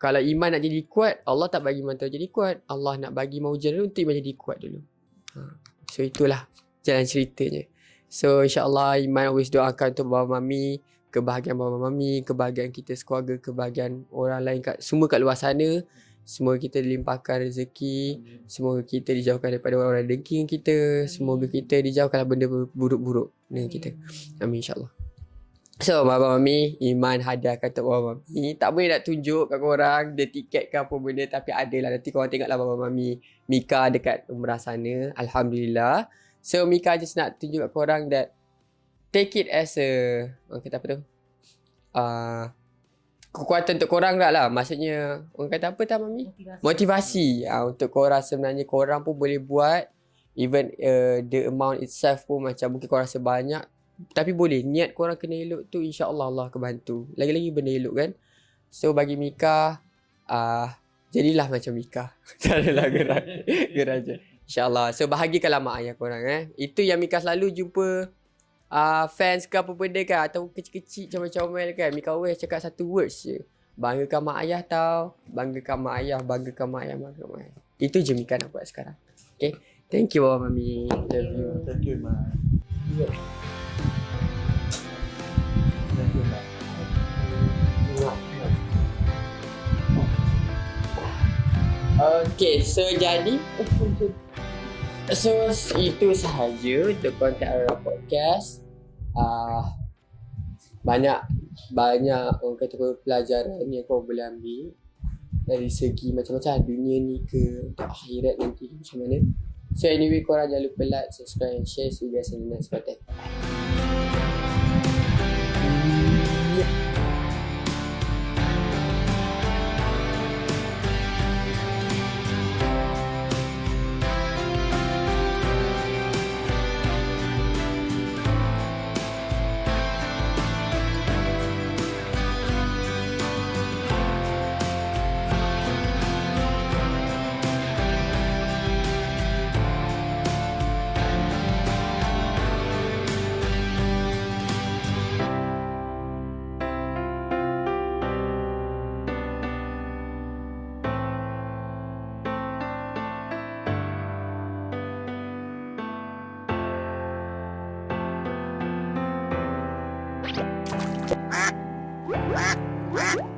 Iman nak jadi kuat, Allah tak bagi Iman terus jadi kuat. Allah nak bagi Iman ujian dulu untuk Iman jadi kuat dulu. So itulah jalan ceritanya. So insyaAllah Iman always doakan untuk Baba Mami, kebahagiaan Baba Mami, kebahagiaan kita sekeluarga, kebahagiaan orang lain semua kat luar sana. Semoga kita dilimpahkan rezeki. Semoga kita dijauhkan daripada orang-orang dengki kita. Semoga kita dijauhkan benda buruk-buruk dengan kita. Amin insyaAllah. So Baba Mami, Iman hadiahkan untuk Baba Mami. Tak boleh nak tunjuk kat korang dia tiket ke apa benda, tapi adalah nanti korang tengoklah Baba Mami Mika dekat umrah sana. Alhamdulillah. So Mika just nak tunjuk kat korang that take it as a orang kata apa tu, kekuatan untuk korang lah. Maksudnya orang kata apa tak Mami? Motivasi. Untuk korang sebenarnya korang pun boleh buat. Even the amount itself pun macam mungkin korang rasa banyak, tapi boleh. Niat korang kena elok tu, insyaAllah Allah akan bantu. Lagi-lagi benda elok kan. So bagi Mika, jadilah macam Mika. Tak adalah gerak je. InsyaAllah. So bahagikanlah mak ayah korang. Itu yang Mika selalu jumpa fans ke apa benda kan, atau kecil-kecil comel-comel kan, Mika always cakap satu words je. Banggakan mak ayah tau. Banggakan mak ayah. Banggakan mak ayah. Banggakan mak ayah. Itu je Mika nak buat sekarang. Okay. Thank you Baba Mami. Love you. Thank you, Mak. Thank you, Mak. Okay, so jadi itu sahaja untuk konten Aurora Podcast. Banyak orang kata pelajaran yang kau boleh ambil dari segi macam-macam dunia ni ke untuk akhirat nanti macam mana. So anyway, korang jangan lupa like, subscribe and share. See you guys in the next content. Quack, quack, quack.